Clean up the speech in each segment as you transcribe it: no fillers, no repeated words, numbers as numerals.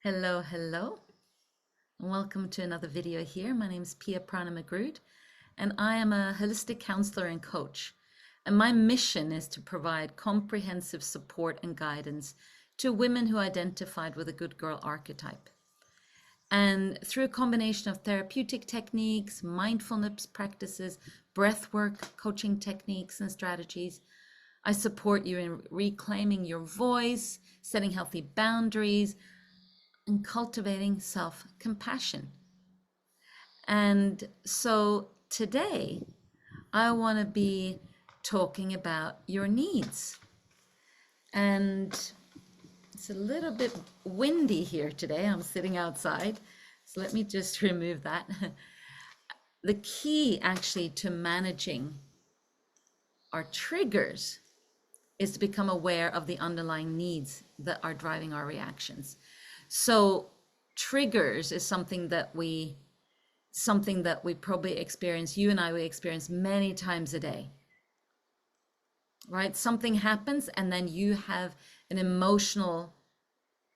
Hello, hello, and welcome to another video here. My name is Pia Prana Muggerud, and I am a holistic counselor and coach. And my mission is to provide comprehensive support and guidance to women who identified with a good girl archetype. And through a combination of therapeutic techniques, mindfulness practices, breath work, coaching techniques, and strategies, I support you in reclaiming your voice, setting healthy boundaries, and cultivating self-compassion. And so today I want to be talking about your needs. And it's a little bit windy here today. I'm sitting outside. So let me just remove that. The key actually to managing our triggers is to become aware of the underlying needs that are driving our reactions. So triggers is something that we probably experience, you and I, we experience many times a day, right? Something happens and then you have an emotional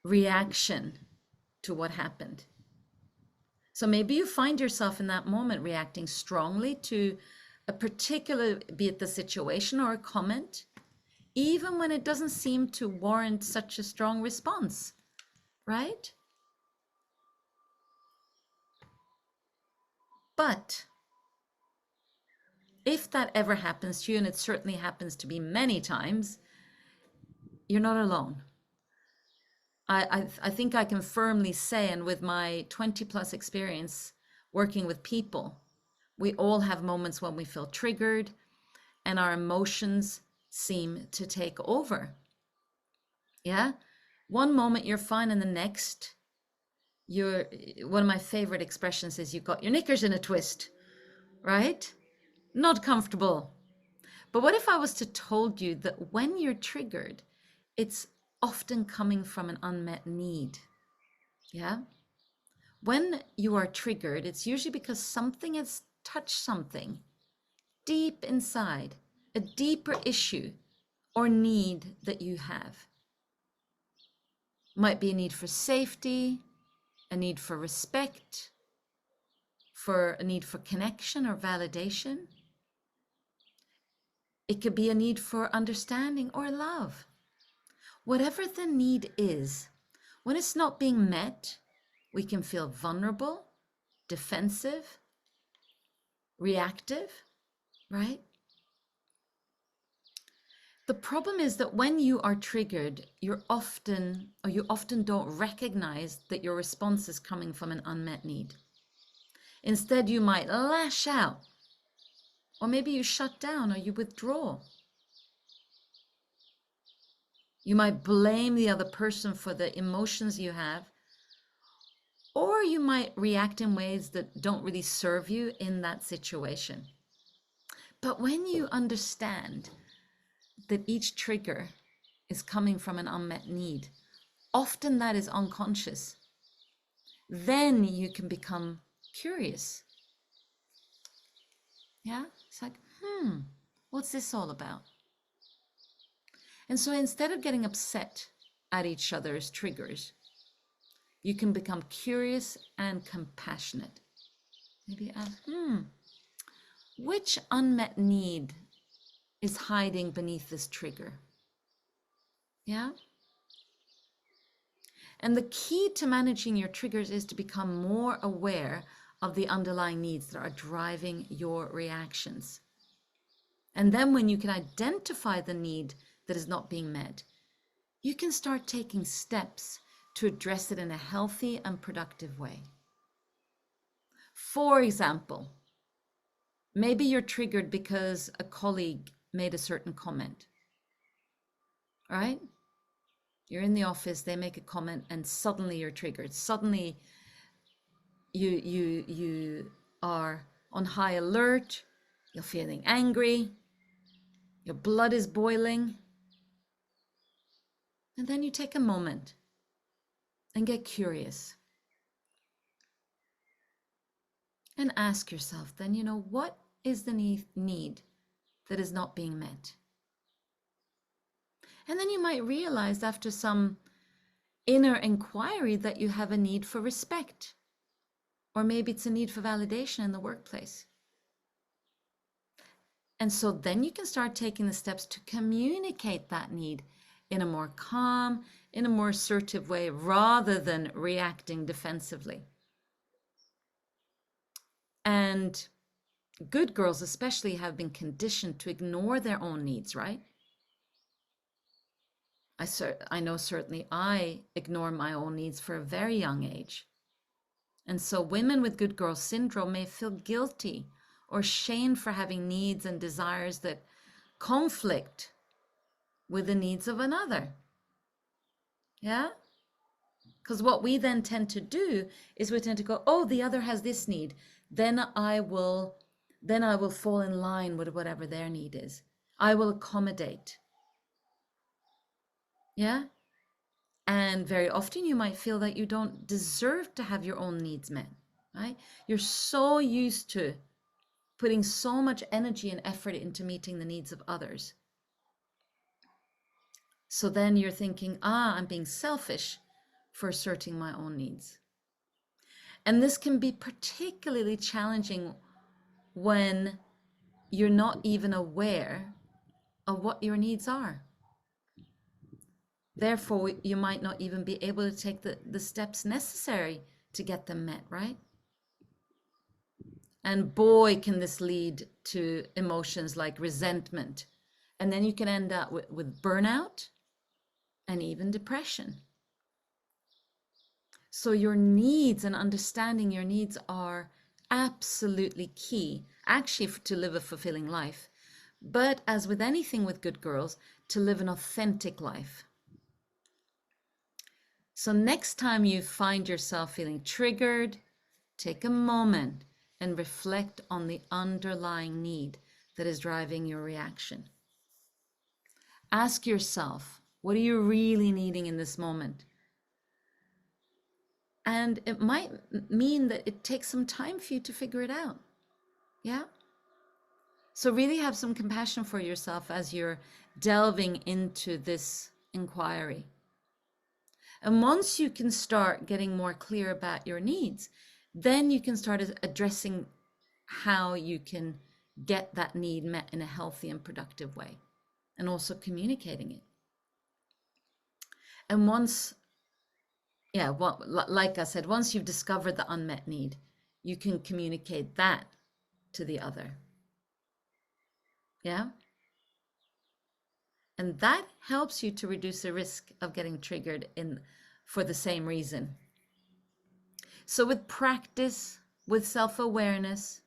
reaction to what happened. So maybe you find yourself in that moment reacting strongly to a particular, be it the situation or a comment, even when it doesn't seem to warrant such a strong response, right? But if that ever happens to you, and it certainly happens to be many times, you're not alone. I think I can firmly say, and with my 20 plus experience working with people, we all have moments when we feel triggered and our emotions seem to take over. Yeah. One moment you're fine and the next one of my favorite expressions is, you've got your knickers in a twist, right? Not comfortable. But what if I was to told you that when you're triggered, it's often coming from an unmet need? Yeah. When you are triggered, it's usually because something has touched something deep inside, a deeper issue or need that you have. Might be a need for safety, a need for respect, for a need for connection or validation. It could be a need for understanding or love. Whatever the need is, when it's not being met, we can feel vulnerable, defensive, reactive, right? The problem is that when you are triggered, you often don't recognize that your response is coming from an unmet need. Instead, you might lash out, or maybe you shut down or you withdraw. You might blame the other person for the emotions you have, or you might react in ways that don't really serve you in that situation. But when you understand that each trigger is coming from an unmet need, often that is unconscious, then you can become curious. Yeah, it's like, what's this all about? And so instead of getting upset at each other's triggers, you can become curious and compassionate. Maybe ask, which unmet need is hiding beneath this trigger? Yeah. And the key to managing your triggers is to become more aware of the underlying needs that are driving your reactions. And then when you can identify the need that is not being met, you can start taking steps to address it in a healthy and productive way. For example, maybe you're triggered because a colleague made a certain comment, right? You're in the office, they make a comment, and suddenly you're triggered. Suddenly you are on high alert, you're feeling angry, your blood is boiling. And then you take a moment and get curious. And ask yourself then, what is the need that is not being met? And then you might realize after some inner inquiry that you have a need for respect, or maybe it's a need for validation in the workplace. And so then you can start taking the steps to communicate that need in a more calm, in a more assertive way, rather than reacting defensively. And good girls especially have been conditioned to ignore their own needs, right? I know certainly I ignore my own needs for a very young age. And so women with good girl syndrome may feel guilty or shamed for having needs and desires that conflict with the needs of another. Yeah? Because what we then tend to do is we tend to go, oh, the other has this need. Then I will fall in line with whatever their need is. I will accommodate. Yeah? And very often you might feel that you don't deserve to have your own needs met, right? You're so used to putting so much energy and effort into meeting the needs of others. So then you're thinking, I'm being selfish for asserting my own needs. And this can be particularly challenging when you're not even aware of what your needs are. Therefore, you might not even be able to take the steps necessary to get them met, right? And boy, can this lead to emotions like resentment. And then you can end up with burnout and even depression. So your needs and understanding your needs are absolutely key, actually, to live a fulfilling life. But as with anything with good girls, to live an authentic life. So next time you find yourself feeling triggered, take a moment and reflect on the underlying need that is driving your reaction. Ask yourself, what are you really needing in this moment? And it might mean that it takes some time for you to figure it out. Yeah? So really have some compassion for yourself as you're delving into this inquiry. And once you can start getting more clear about your needs, then you can start addressing how you can get that need met in a healthy and productive way, and also communicating it. And once, like I said, once you've discovered the unmet need, you can communicate that to the other. Yeah? And that helps you to reduce the risk of getting triggered for the same reason. So with practice, with self-awareness,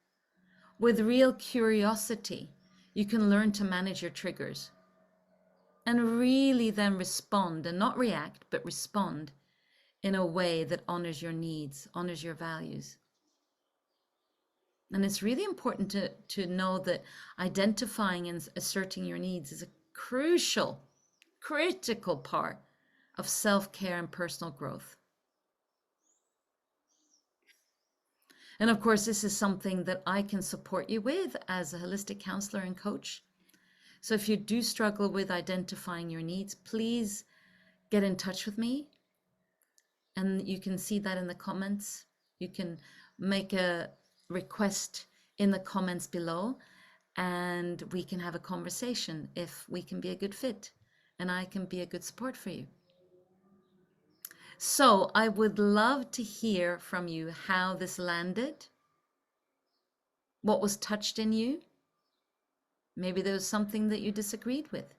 with real curiosity, you can learn to manage your triggers and really then respond, and not react, but respond in a way that honors your needs, honors your values. And it's really important to know that identifying and asserting your needs is a critical part of self-care and personal growth. And of course, this is something that I can support you with as a holistic counselor and coach. So if you do struggle with identifying your needs, please get in touch with me. And you can see that in the comments. You can make a request in the comments below, and we can have a conversation if we can be a good fit and I can be a good support for you. So I would love to hear from you how this landed, what was touched in you. Maybe there was something that you disagreed with.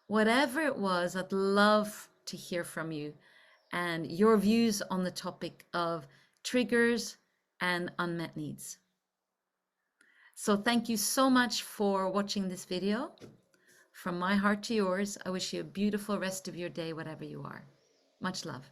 Whatever it was, I'd love to hear from you and your views on the topic of triggers and unmet needs. So thank you so much for watching this video. From my heart to yours, I wish you a beautiful rest of your day, whatever you are. Much love.